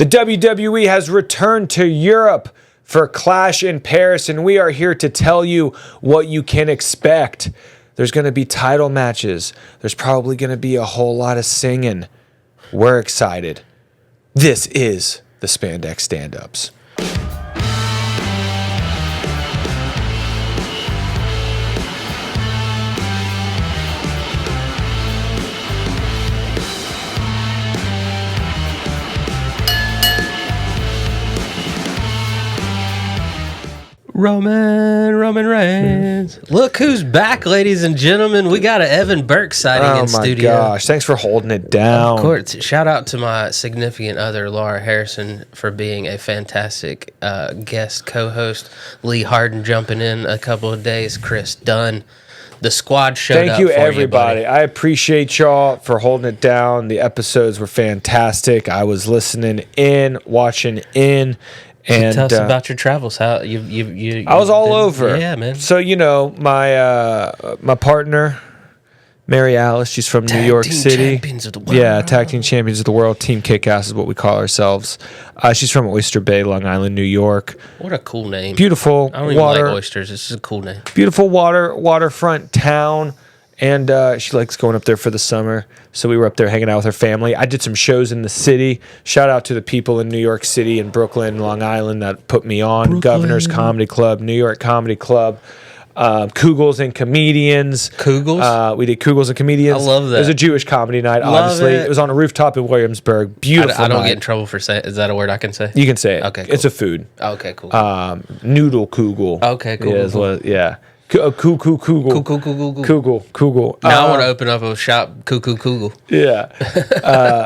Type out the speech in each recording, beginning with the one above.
The WWE has returned to Europe for Clash in Paris, and we are here to tell you what you can expect. There's going to be title matches. There's probably going to be a whole lot of singing. We're excited. This is the Spandex Stand-Ups. Roman Reigns. Look who's back, ladies and gentlemen. We got an Evan Berke sighting in studio. Oh my gosh, thanks for holding it down. Of course. Shout out to my significant other, Laura Harrison, for being a fantastic guest co-host. Lee Harden jumping in a couple of days. Chris Dunn. The squad showed up. Thank you, for everybody. You, I appreciate y'all for holding it down. The episodes were fantastic. I was listening in, watching in. And tell us about your travels. How I was all over. Yeah, man. So my partner, Mary Alice, she's from New York City. Champions of the world. Yeah, tag team champions of the world. Team Kick-Ass is what we call ourselves. She's from Oyster Bay, Long Island, New York. What a cool name. Beautiful I don't even water. like oysters. This is a cool name. Beautiful waterfront town. And she likes going up there for the summer. So we were up there hanging out with her family. I did some shows in the city. Shout out to the people in New York City and Brooklyn, Long Island that put me on. Governor's Comedy Club, New York Comedy Club, Kugels and Comedians. Kugels? We did Kugels and Comedians. I love that. It was a Jewish comedy night, obviously. It was on a rooftop in Williamsburg. Beautiful I don't night. get in trouble for saying. Is that a word I can say? You can say it. Okay, cool. It's a food. Okay, cool. Noodle Kugel. Okay, cool. Yeah. Kugel. Now I want to open up a shop, Kugel. Yeah.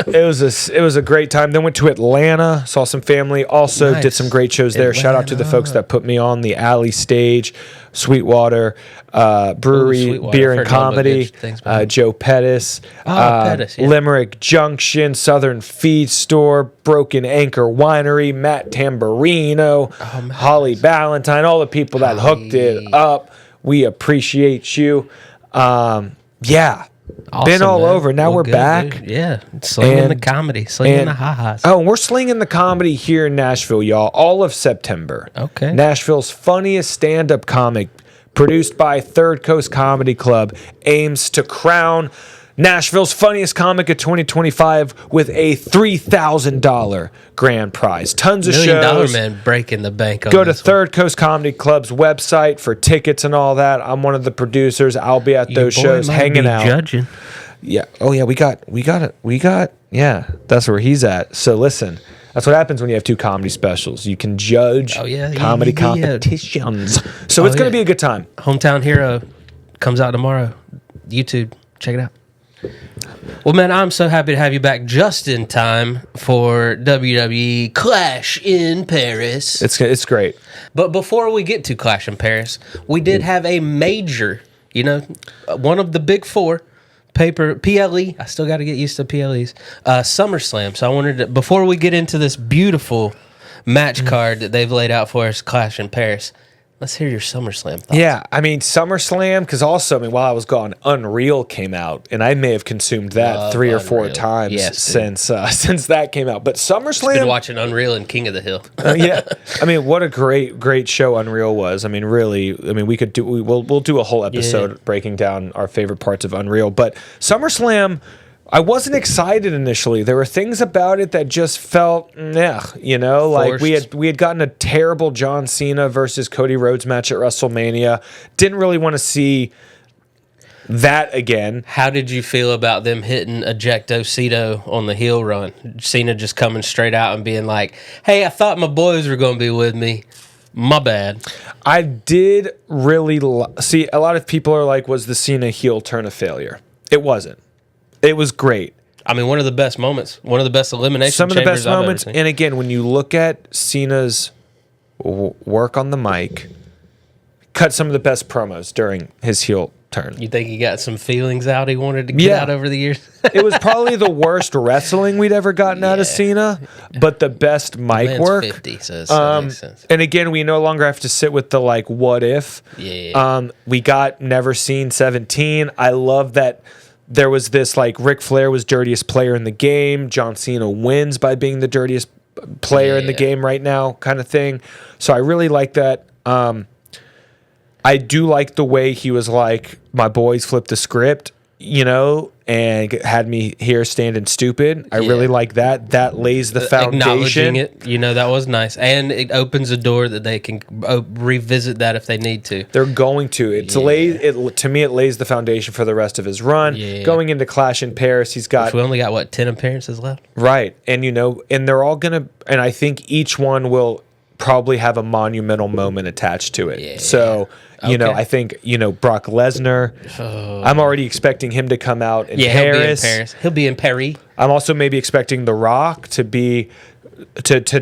It was a great time. Then went to Atlanta, saw some family. Also Nice. did some great shows there. Shout out to the folks that put me on the Alley Stage, Sweetwater Brewery, Sweetwater. Beer I've and heard nothing but Comedy, good things about it. Joe Pettis, Pettis, yeah. Limerick Junction, Southern Feed Store, Broken Anchor Winery, Matt Tamburino, Holly Ballantyne, all the people that hooked it up. We appreciate you. Yeah. Awesome, Been all man. over. Now Well, we're good, back. dude. Yeah. Slinging And- the comedy. Slinging the ha-has. Oh, we're slinging the comedy here in Nashville, y'all, all of September. Okay. Nashville's funniest stand-up comic, produced by Third Coast Comedy Club, aims to crown Nashville's funniest comic of 2025 with a $3,000 grand prize. Tons of $1 million shows. man breaking the bank on Go to this one. Third Coast Comedy Club's website for tickets and all that. I'm one of the producers. I'll be at those Your boy shows might hanging be out. Judging. Yeah. Oh yeah, we got yeah, that's where he's at. So listen, that's what happens when you have two comedy specials. You can judge comedy competitions. So it's going to be a good time. Hometown Hero comes out tomorrow. YouTube. Check it out. Well, man, I'm so happy to have you back just in time for WWE Clash in Paris. It's great. But before we get to Clash in Paris, we did have a major, one of the big four, PLE. I still got to get used to PLEs. SummerSlam. So I wanted to, before we get into this beautiful match card that they've laid out for us, Clash in Paris, let's hear your SummerSlam thoughts. Yeah, I mean, SummerSlam, because also, while I was gone, Unreal came out, and I may have consumed that Love 3 or 4 Unreal. times Yes, since that came out. But SummerSlam... Been watching Unreal and King of the Hill. Yeah, what a great show Unreal was. Really, we could do. We'll do a whole episode breaking down our favorite parts of Unreal. But SummerSlam, I wasn't excited initially. There were things about it that just felt, like we had gotten a terrible John Cena versus Cody Rhodes match at WrestleMania. Didn't really want to see that again. How did you feel about them hitting Ejecto-Cito on the heel run? Cena just coming straight out and being like, "Hey, I thought my boys were going to be with me. My bad." I did really see. A lot of people are like, "Was the Cena heel turn a failure?" It wasn't. It was great. One of the best moments. One of the best elimination Some of the chambers best I've ever moments. seen. And again, when you look at Cena's work on the mic, cut some of the best promos during his heel turn. You think he got some feelings out he wanted to get out over the years? It was probably the worst wrestling we'd ever gotten out of Cena, but the best mic Man's work. 50, so that makes sense. And again, we no longer have to sit with the what if. Yeah. We got Never Seen 17. I love that there was this Ric Flair was dirtiest player in the game. John Cena wins by being the dirtiest player in the game right now kind of thing. So I really like that. I do like the way he was like, my boys flipped the script, and had me here standing stupid. I really like that. That lays the foundation. Acknowledging it, that was nice. And it opens a door that they can revisit that if they need to. They're going to. To me, it lays the foundation for the rest of his run. Yeah. Going into Clash in Paris, he's got... We only got, 10 appearances left? Right. And, and they're all going to... And I think each one will probably have a monumental moment attached to it. Yeah. So... I think, Brock Lesnar, I'm already expecting him to come out in Paris. He'll be in Paris. I'm also maybe expecting The Rock to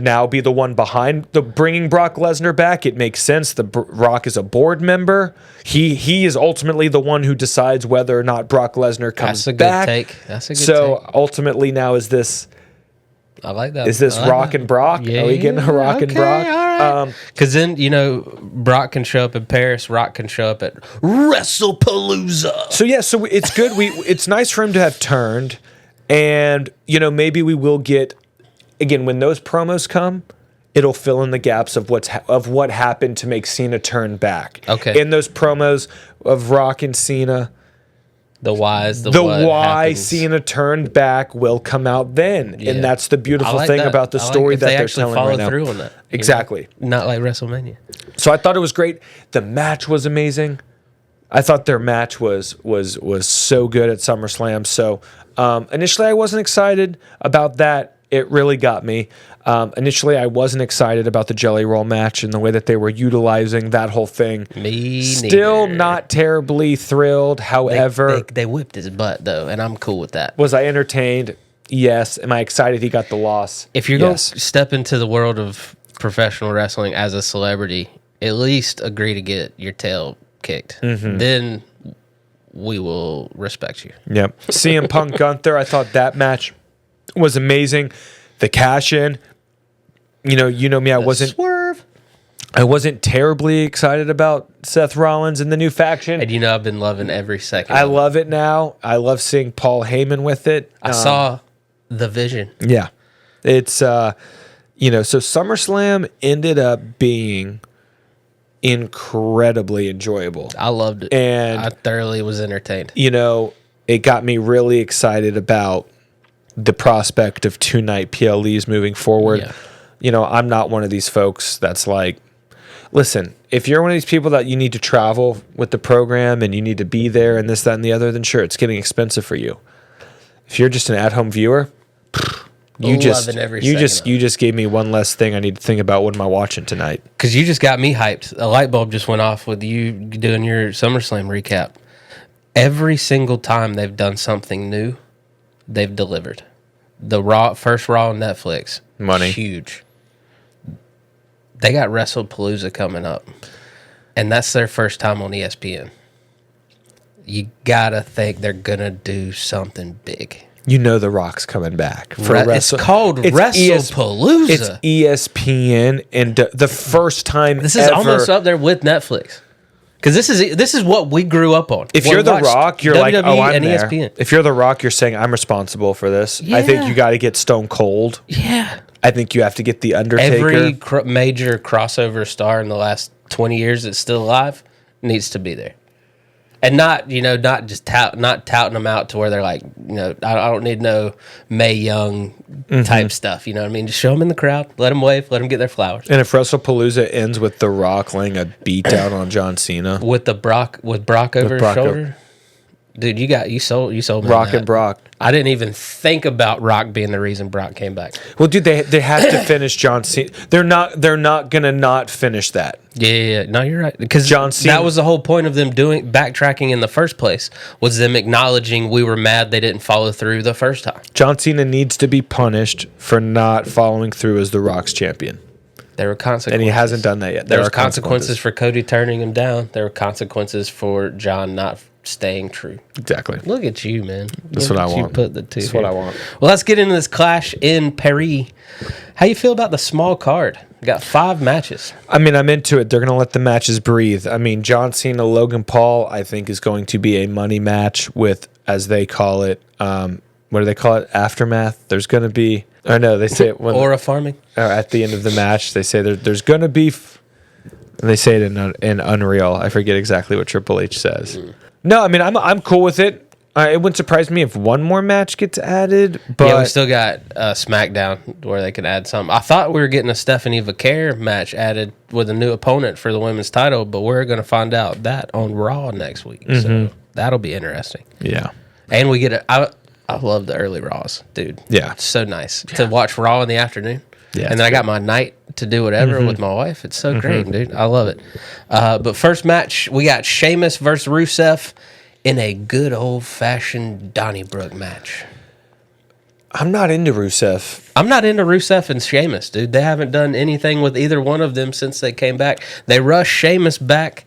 now be the one behind bringing Brock Lesnar back. It makes sense. The Rock is a board member. He is ultimately the one who decides whether or not Brock Lesnar comes back. That's a good take. So ultimately now is this... I like that. Is this Rock and Brock? Yeah. Are we getting a Rock and Brock? All right. Because then, Brock can show up in Paris. Rock can show up at WrestlePalooza. So it's good. It's nice for him to have turned. And, maybe we will get, again, when those promos come, it'll fill in the gaps of what happened to make Cena turn back. Okay. In those promos of Rock and Cena... The why happens. Cena turned back will come out then, and that's the beautiful thing about the story that they're telling right now. Through on that, exactly, not like WrestleMania. So I thought it was great. The match was amazing. I thought their match was so good at SummerSlam. So initially, I wasn't excited about that. It really got me. Initially, I wasn't excited about the Jelly Roll match and the way that they were utilizing that whole thing. Me Still neither. Not terribly thrilled. However, they whipped his butt though, and I'm cool with that. Was I entertained? Yes. Am I excited he got the loss? If you're going to step into the world of professional wrestling as a celebrity, at least agree to get your tail kicked. Mm-hmm. Then we will respect you. Yep. CM Punk Gunther, I thought that match was amazing. The cash in, you know me, I wasn't terribly excited about Seth Rollins and the new faction. And I've been loving every second. I love it now. I love seeing Paul Heyman with it. I saw the vision. Yeah. It's so SummerSlam ended up being incredibly enjoyable. I loved it. And I thoroughly was entertained. It got me really excited about the prospect of 2-night PLEs moving forward. Yeah. I'm not one of these folks that's like, listen, if you're one of these people that you need to travel with the program and you need to be there and this, that, and the other, then sure, it's getting expensive for you. If you're just an at-home viewer, you just gave me one less thing I need to think about. What am I watching tonight? Because you just got me hyped. A light bulb just went off with you doing your SummerSlam recap. Every single time they've done something new, they've delivered. The first Raw on Netflix, money, huge. They got WrestlePalooza coming up, and that's their first time on ESPN. You gotta think they're gonna do something big. The Rock's coming back for It's called WrestlePalooza. It's ESPN, and the first time this is almost up there with Netflix. Because this is what we grew up on. If you're The Rock, you're like, oh, I'm there. ESPN. If you're The Rock, you're saying, I'm responsible for this. Yeah. I think you got to get Stone Cold. Yeah. I think you have to get The Undertaker. Every major crossover star in the last 20 years that's still alive needs to be there. And not just touting them out to where they're like, I don't need no Mae Young type stuff. You know what I mean? Just show them in the crowd, let them wave, let them get their flowers. And if WrestlePalooza ends with The Rock laying a beat down on John Cena with Brock over his shoulder, dude, you sold me Rock and Brock. I didn't even think about Rock being the reason Brock came back. Well, dude, they have to finish John Cena. They're not gonna not finish that. Yeah. No, you're right. Because John Cena, that was the whole point of them doing backtracking in the first place, was them acknowledging we were mad they didn't follow through the first time. John Cena needs to be punished for not following through as The Rock's champion. There were consequences. And he hasn't done that yet. There were consequences for Cody turning him down. There were consequences for John not staying true. Exactly. Look at you, man. That's what I want. You put the two. That's what I want. Well, let's get into this clash in Paris. How you feel about the small card? Got 5 matches. I mean, I'm into it. They're going to let the matches breathe. I mean, John Cena, Logan Paul, I think is going to be a money match with, as they call it, what do they call it? Aftermath. There's going to be, or no, they say it when, Aura farming. or at the end of the match. They say there's going to be, and they say it in Unreal. I forget exactly what Triple H says. No, I mean I'm cool with it. It wouldn't surprise me if one more match gets added. But Yeah, we still got SmackDown where they can add something. I thought we were getting a Stephanie Vaquer match added with a new opponent for the women's title, but we're going to find out that on Raw next week. So that'll be interesting. yeah, And we get I love the early Raws, dude. Yeah. It's so nice to watch Raw in the afternoon. Yeah, and then I got my night to do whatever with my wife. It's so great, dude. I love it. But first match, we got Sheamus versus Rusev in a good old-fashioned Donnybrook match. I'm not into Rusev. I'm not into Rusev and Sheamus, dude. They haven't done anything with either one of them since they came back. They rushed Sheamus back,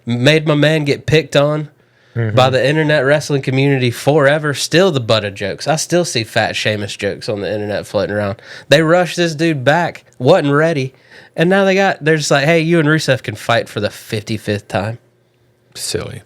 made my man get picked on by the internet wrestling community forever. Still the butt of jokes. I still see fat Sheamus jokes on the internet floating around. They rushed this dude back, wasn't ready, and now they're just like, hey, you and Rusev can fight for the 55th time. Silly.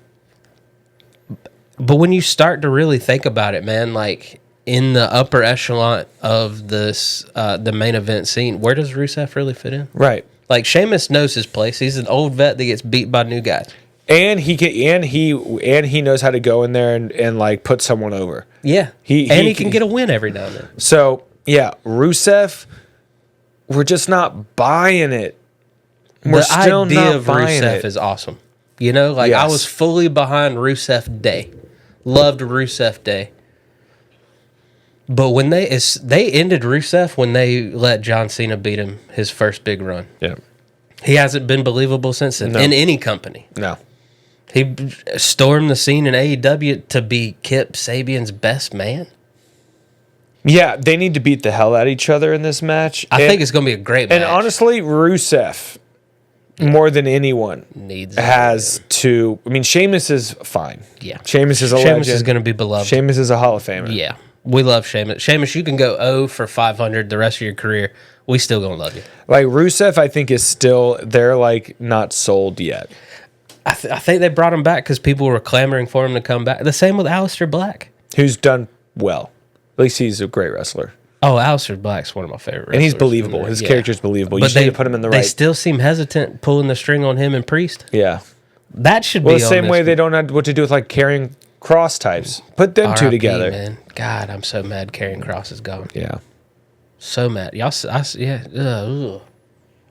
But when you start to really think about it, man, like in the upper echelon of this, the main event scene, where does Rusev really fit in? Right. Like Sheamus knows his place. He's an old vet that gets beat by new guys. And he knows how to go in there and like put someone over. Yeah, he can get a win every now and then. So yeah, Rusev, we're just not buying it. We're still idea not of buying Rusev it. is awesome. You know, like I Yes. was fully behind Rusev Day. Loved Rusev Day. But when they ended Rusev when they let John Cena beat him his first big run. Yeah. He hasn't been believable since then in any company. No. He stormed the scene in AEW to be Kip Sabian's best man. Yeah, they need to beat the hell out of each other in this match. I think it's going to be a great match. And honestly, Rusev, more than anyone, Needs has to. I mean, Sheamus is fine. Yeah. Sheamus is a Sheamus legend. is going to be beloved. Sheamus is a Hall of Famer. Yeah. We love Sheamus. Sheamus, you can go 0 for 500 the rest of your career. We still going to love you. Like, Rusev, I think, is still, they're like not sold yet. I think they brought him back because people were clamoring for him to come back. The same with Aleister Black. Who's done well. At least he's a great wrestler. Oh, Aleister Black's one of my favorite wrestlers. And he's believable. His character's believable. You But just need to put him in the right. They still seem hesitant pulling the string on him and Priest. Yeah. That should Well, be the on same this way one. they don't know what to do with like carrying cross types. Put them two RIP, together. Man. God, I'm so mad Karrion Kross is gone. Yeah. So mad. Ugh.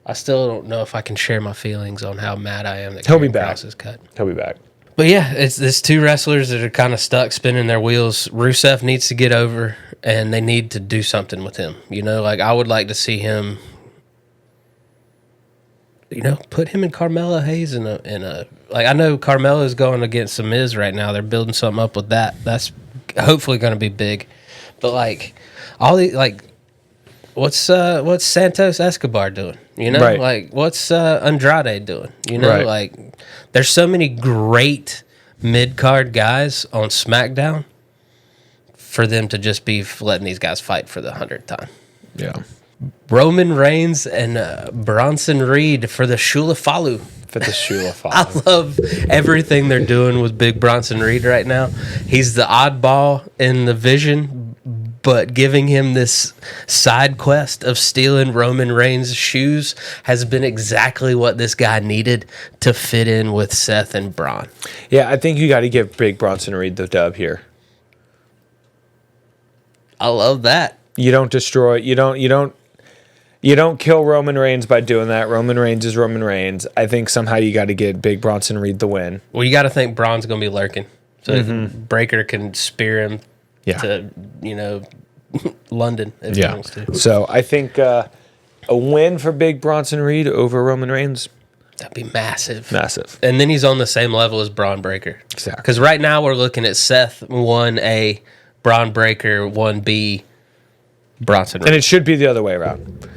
I still don't know if I can share my feelings on how mad I am that He'll be Karrion back. Kross is cut. He'll be back. But yeah, it's two wrestlers that are kind of stuck spinning their wheels. Rusev needs to get over, and they need to do something with him. You know, like I would like to see him, you know, put him and Carmelo Hayes in a like I know Carmelo is going against The Miz right now. They're building something up with that. That's hopefully going to be big. But like all the what's Santos Escobar doing? You know, Right. like what's Andrade doing? You know, Right. like there's so many great mid card guys on SmackDown for them to just be letting these guys fight for the 100th time. Yeah. Roman Reigns and Bronson Reed for the Shula Falu. For the Shula I Falu. love everything they're doing with Big Bronson Reed right now. He's the oddball in the vision, but giving him this side quest of stealing Roman Reigns' shoes has been exactly what this guy needed to fit in with Seth and Braun. Yeah, I think you got to give Big Bronson Reed the dub here. I love that. You don't destroy. You don't kill Roman Reigns by doing that. Roman Reigns is Roman Reigns. I think somehow you got to get Big Bronson Reed the win. Well, you got to think Braun's going to be lurking. So Breaker can spear him to, London if he wants to. So I think a win for Big Bronson Reed over Roman Reigns. That'd be massive. Massive. And then he's on the same level as Braun Breaker. Exactly. Because right now we're looking at Seth 1A, Braun Breaker 1B, Bronson Reed. And it should be the other way around.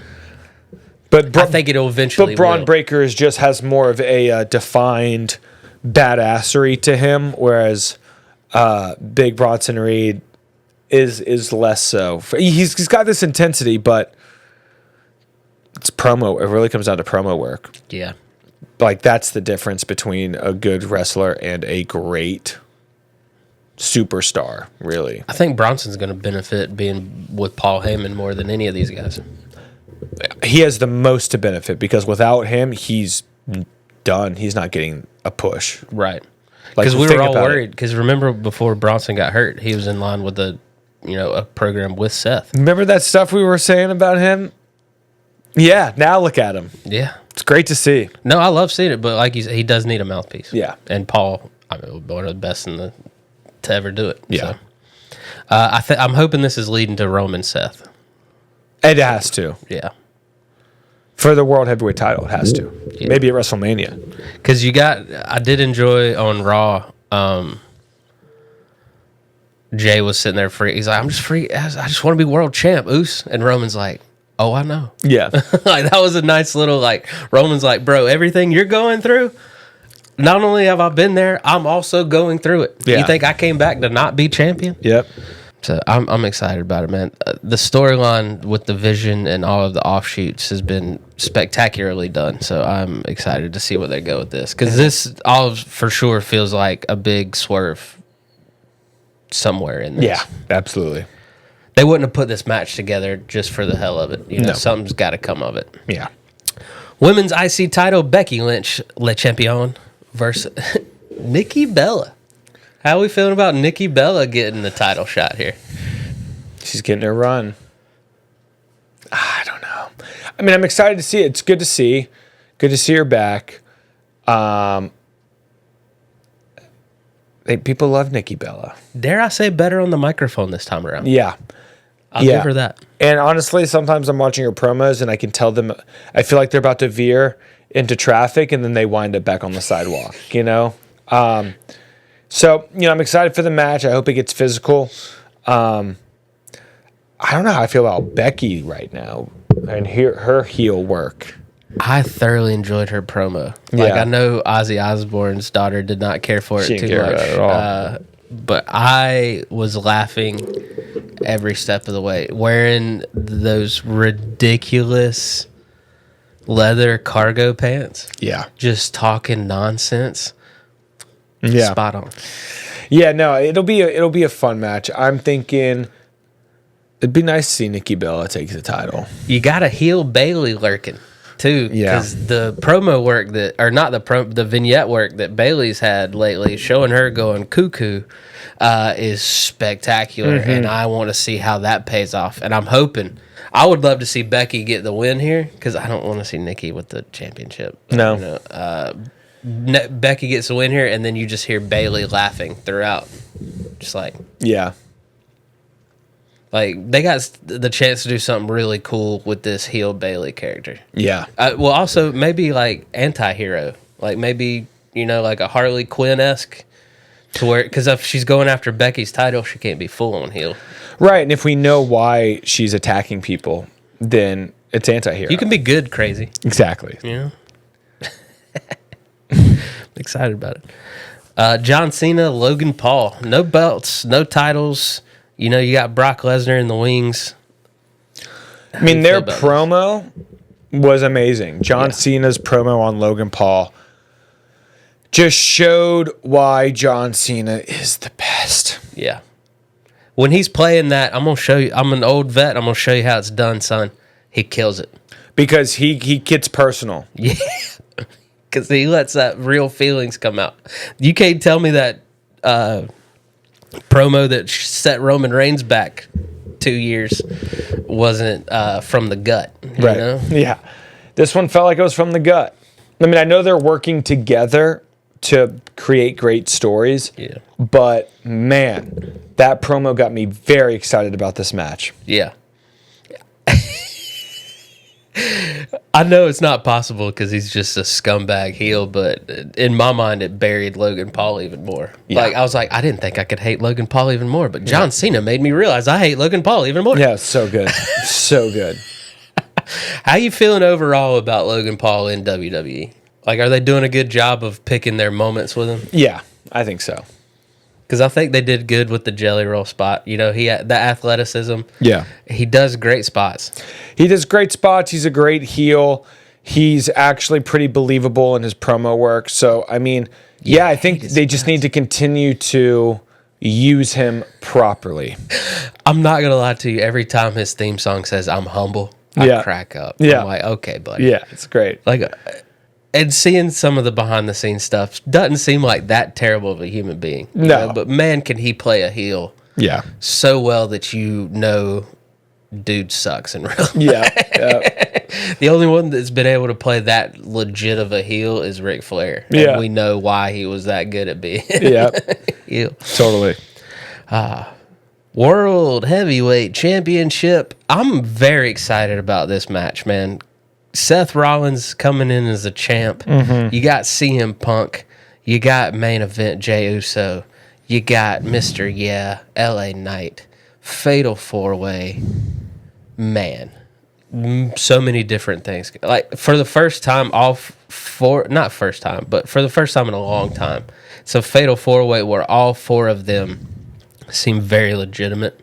But I think it'll eventually. But Braun will. Breaker just has more of a defined badassery to him, whereas Big Bronson Reed is less so. He's got this intensity, but it's promo. It really comes down to promo work. Yeah. Like that's the difference between a good wrestler and a great superstar, really. I think Bronson's going to benefit being with Paul Heyman more than any of these guys. He has the most to benefit because without him, he's done. He's not getting a push. Right. Like, Because we think were all about it. worried. Because remember, before Bronson got hurt, he was in line with a program with Seth. Remember that stuff we were saying about him? Yeah, now look at him. Yeah. It's great to see. No, I love seeing it, but like he does need a mouthpiece. Yeah. And Paul, one of the best to ever do it. Yeah. So, I'm hoping this is leading to Roman Seth. It has to. Yeah. For the World Heavyweight title, it has to. Yeah. Maybe at WrestleMania. Because I did enjoy on Raw. Jay was sitting there free. He's like, I'm just free. I just want to be world champ, Oos. And Roman's like, oh, I know. Yeah. Like, that was a nice little, like, Roman's like, bro, everything you're going through, not only have I been there, I'm also going through it. Yeah. You think I came back to not be champion? Yep. So I'm excited about it, man. The storyline with the Vision and all of the offshoots has been spectacularly done. So I'm excited to see where they go with this. Because this all for sure feels like a big swerve somewhere in this. Yeah, absolutely. They wouldn't have put this match together just for the hell of it. No. Something's got to come of it. Yeah. Women's IC title, Becky Lynch, Le Champion, versus Nikki Bella. How are we feeling about Nikki Bella getting the title shot here? She's getting her run. I don't know. I mean, I'm excited to see it. It's good to see. Good to see her back. People love Nikki Bella. Dare I say better on the microphone this time around? Yeah. I'll give her that. And honestly, sometimes I'm watching her promos and I can tell them, I feel like they're about to veer into traffic and then they wind up back on the sidewalk, So, I'm excited for the match. I hope it gets physical. I don't know how I feel about Becky right now and her heel work. I thoroughly enjoyed her promo. Like, Yeah. I know Ozzy Osbourne's daughter did not care for She it didn't too care much. about it at all. But I was laughing every step of the way. Wearing those ridiculous leather cargo pants. Yeah. Just talking nonsense. Yeah. Spot on. Yeah, no, it'll be a fun match. I'm thinking it'd be nice to see Nikki Bella take the title. You got to heel Bailey lurking too, Yeah. because the promo work the vignette work that Bailey's had lately, showing her going cuckoo, is spectacular, and I want to see how that pays off. And I'm hoping, I would love to see Becky get the win here because I don't want to see Nikki with the championship. No. Becky gets the win here, and then you just hear Bailey laughing throughout, just like. Yeah. Like, they got the chance to do something really cool with this heel Bailey character. Yeah. Well, also, maybe, like, anti-hero. Like, maybe, like a Harley Quinn-esque. To where, because if she's going after Becky's title, she can't be full-on heel. Right, and if we know why she's attacking people, then it's anti-hero. You can be good crazy. Exactly. Yeah. I'm excited about it. John Cena, Logan Paul. No belts, no titles. You got Brock Lesnar in the wings. I mean, their feel about promo was amazing. John Cena's promo on Logan Paul just showed why John Cena is the best. Yeah. When he's playing that, I'm going to show you. I'm an old vet. I'm going to show you how it's done, son. He kills it. Because he gets personal. Yeah. Because he lets that real feelings come out. You can't tell me that promo that set Roman Reigns back 2 years wasn't from the gut. Right. Yeah. This one felt like it was from the gut. I mean, I know they're working together to create great stories. Yeah. But, man, that promo got me very excited about this match. Yeah. I know it's not possible because he's just a scumbag heel, but in my mind, it buried Logan Paul even more. Yeah. Like, I was like, I didn't think I could hate Logan Paul even more, but John Cena made me realize I hate Logan Paul even more. Yeah, so good. So good. How you feeling overall about Logan Paul in WWE? Like, are they doing a good job of picking their moments with him? Yeah, I think so. Because I think they did good with the jelly roll spot. He had the athleticism. Yeah. He does great spots. He does great spots. He's a great heel. He's actually pretty believable in his promo work. So, I mean, I think they just need to continue to use him properly. I'm not gonna lie to you. Every time his theme song says "I'm humble," I crack up. Yeah. I'm like, okay, buddy. Yeah, it's great. Like, and seeing some of the behind the scenes stuff doesn't seem like that terrible of a human being. You know? But man, can he play a heel? Yeah. So well that you know, dude sucks in real life. Yeah. The only one that's been able to play that legit of a heel is Ric Flair. Yeah. And we know why he was that good at being Yeah. heel. Totally. World Heavyweight Championship. I'm very excited about this match, man. Seth Rollins coming in as a champ. Mm-hmm. You got CM Punk. You got main event Jey Uso. You got Mr. LA Knight. Fatal 4-way. Man. So many different things. Like, for the first time, not first time, but for the first time in a long time, it's a Fatal 4-way where all four of them seem very legitimate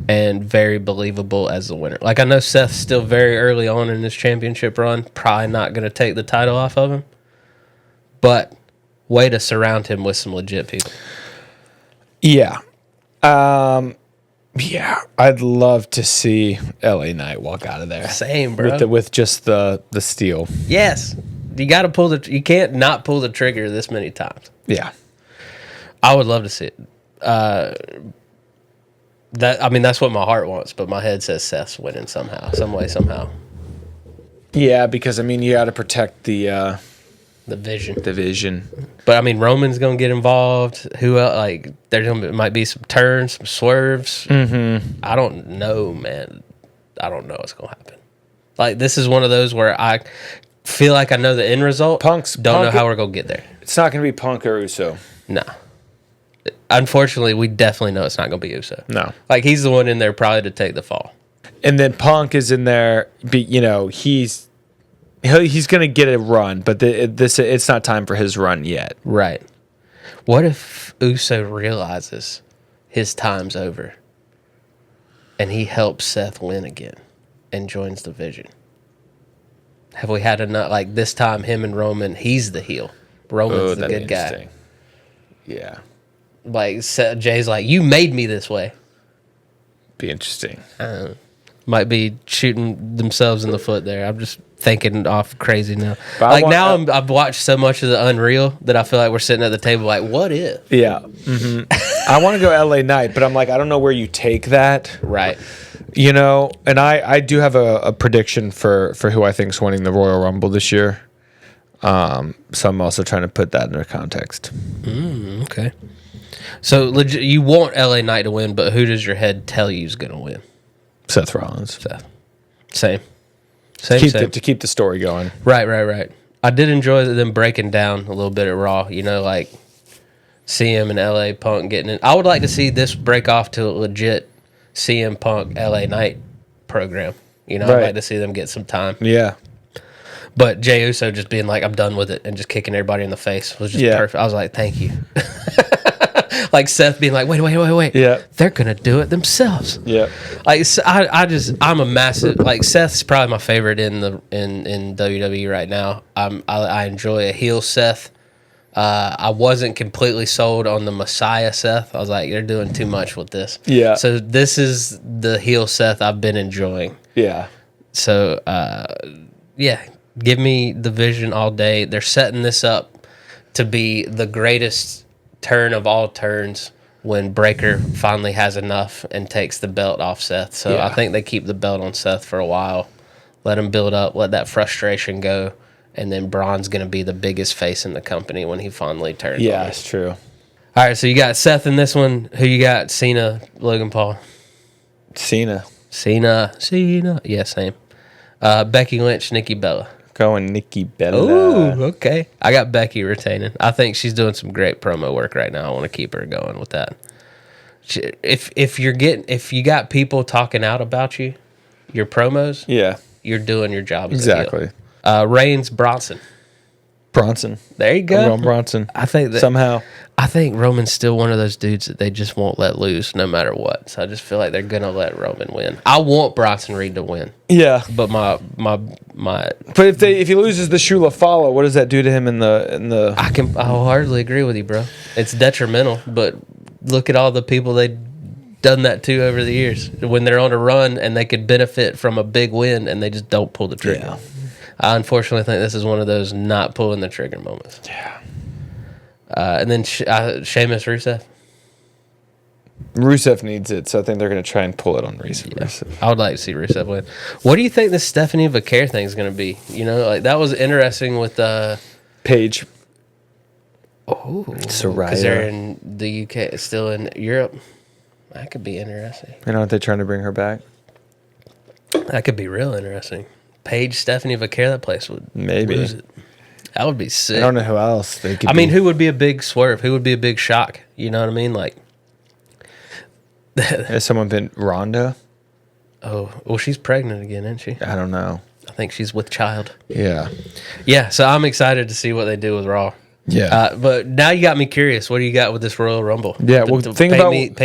and very believable as the winner. Like, I know Seth's still very early on in his championship run, probably not going to take the title off of him, but way to surround him with some legit people. Yeah. Yeah, I'd love to see LA Knight walk out of there. Same, bro. With just the steel. Yes. You got to you can't not pull the trigger this many times. Yeah. I would love to see it. That's what my heart wants, but my head says Seth's winning somehow, some way, somehow. Yeah, because you got to protect the vision. The vision. But Roman's gonna get involved. Who else? Like, might be some turns, some swerves. Mm-hmm. I don't know, man. I don't know what's gonna happen. Like, this is one of those where I feel like I know the end result. Don't know how we're gonna get there. It's not gonna be Punk or Uso. No. Unfortunately, we definitely know it's not gonna be Uso. No. Like, he's the one in there probably to take the fall. And then Punk is in there. He's going to get a run, but it's not time for his run yet. Right. What if Uso realizes his time's over and he helps Seth win again and joins the Vision? Have we had enough? Like, this time, him and Roman, he's the heel. Roman's the good guy. Yeah. Like, Jay's like, you made me this way. Be interesting. Might be shooting themselves in the foot there. I'm just thinking off crazy now. But I've watched so much of the Unreal that I feel like we're sitting at the table like, what if? Yeah. Mm-hmm. I want to go LA Knight, but I'm like, I don't know where you take that. Right. And I do have a prediction for who I think is winning the Royal Rumble this year. So I'm also trying to put that into context. Okay. So legit, you want LA Knight to win, but who does your head tell you is going to win? Seth Rollins. Same. To keep the story going. Right. I did enjoy them breaking down a little bit at Raw. Like CM and LA Punk getting in. I would like to see this break off to a legit CM Punk LA Knight program. I'd like to see them get some time. Yeah. But Jey Uso just being like, I'm done with it, and just kicking everybody in the face was just perfect. I was like, thank you. Like Seth being like, wait. Yeah. They're going to do it themselves. Yeah. Like, I'm a massive, like, Seth's probably my favorite in WWE right now. I enjoy a heel Seth. I wasn't completely sold on the Messiah Seth. I was like, they're doing too much with this. Yeah. So this is the heel Seth I've been enjoying. Yeah. So, give me the Vision all day. They're setting this up to be the greatest turn of all turns when Breaker finally has enough and takes the belt off Seth. So I think they keep the belt on Seth for a while, let him build up, let that frustration go, and then Braun's going to be the biggest face in the company when he finally turns. Yeah, that's true. All right, so you got Seth in this one. Who you got? Cena, Logan Paul. Cena. Yeah, same. Becky Lynch, Nikki Bella. Going Nikki Bella. Ooh, okay. I got Becky retaining. I think she's doing some great promo work right now. I want to keep her going with that. If you got people talking out about you, your promos, you're doing your job as exactly. a heel. Reigns, Bronson. There you go. Roman Bronson. I think that somehow. I think Roman's still one of those dudes that they just won't let loose no matter what. So I just feel like they're gonna let Roman win. I want Bronson Reed to win. Yeah, but my. But if he loses the Shula follow, what does that do to him in the? I'll hardly agree with you, bro. It's detrimental, but look at all the people they've done that to over the years when they're on a run and they could benefit from a big win and they just don't pull the trigger. Yeah. I unfortunately think this is one of those not pulling the trigger moments. Yeah. And then Sheamus Rusev. Rusev needs it, so I think they're going to try and pull it on Rusev. I would like to see Rusev win. What do you think the Stephanie Vaquer thing is going to be? You know, like that was interesting with Paige. Oh, Soraya. because they're in the UK, still in Europe. That could be interesting. You know, aren't they trying to bring her back? That could be real interesting. Paige, Stephanie Vaquer, that place would Maybe. lose it. That would be sick. I don't know who else they could. I mean, who would be a big swerve? Who would be a big shock? You know what I mean? Like, has someone been Rhonda? oh, well, she's pregnant again, isn't she? I don't know. I think she's with child. Yeah. Yeah, so I'm excited to see what they do with Raw. Yeah. But now you got me curious. What do you got with this Royal Rumble? Yeah, well, paint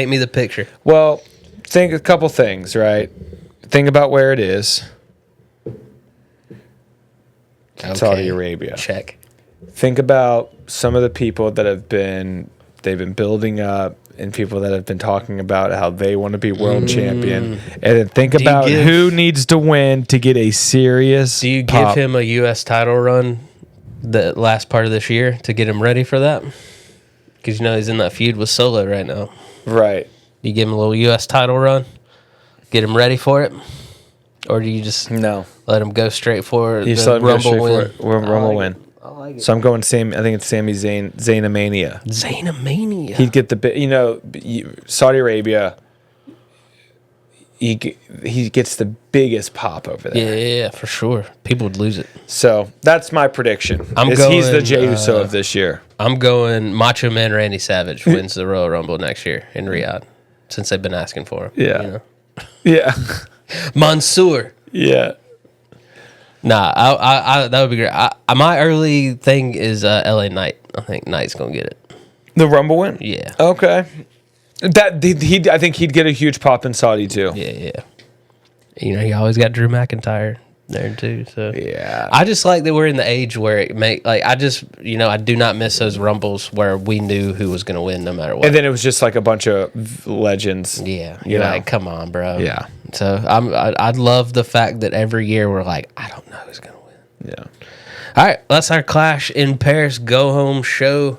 me the picture. Well, think a couple things, right? Think about where it is. Saudi Arabia. Check. Think about some of the people that they've been building up, and people that have been talking about how they want to be world champion. And then think about who needs to win to get a serious Do you pop. give him a U.S. title run the last part of this year to get him ready for that? Because you know he's in that feud with Solo right now. Right. You give him a little U.S. title run, get him ready for it, or do you just No. let him go straight for You the still Rumble win? Rumble win. I like it. So I'm going same. I think it's Sami Zayn, Zaynamania. Zaynamania. He'd get Saudi Arabia. He gets the biggest pop over there. Yeah, for sure. People would lose it. So that's my prediction. He's the Jey Uso of this year. I'm going Macho Man Randy Savage wins the Royal Rumble next year in Riyadh, since they've been asking for him. Yeah. You know? Yeah. Mansoor. Yeah. Nah, I that would be great. My early thing is LA Knight. I think Knight's gonna get it. The Rumble win? Yeah. Okay. I think he'd get a huge pop in Saudi too. Yeah. You know, he always got Drew McIntyre there too. So Yeah. I just like that we're in the age where I do not miss those Rumbles where we knew who was gonna win no matter what. And then it was just like a bunch of legends. Yeah, You you're know. like, come on, bro. Yeah. So I'd love the fact that every year we're like, I don't know who's gonna win. Yeah. All right, that's our Clash in Paris go home show.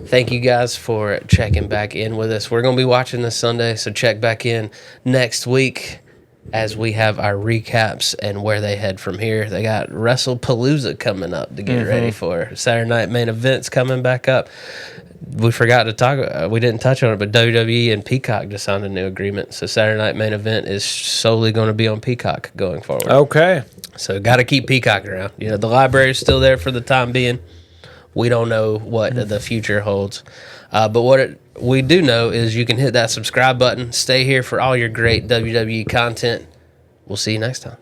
Thank you guys for checking back in with us. We're gonna be watching this Sunday, so check back in next week as we have our recaps and where they head from here. They got WrestlePalooza coming up to get ready for. Saturday Night Main Event's coming back up. We forgot to talk. We didn't touch on it, but WWE and Peacock just signed a new agreement. So Saturday Night Main Event is solely going to be on Peacock going forward. Okay. So got to keep Peacock around. You know, the library is still there for the time being. We don't know what the future holds, but we do know is you can hit that subscribe button. Stay here for all your great WWE content. We'll see you next time.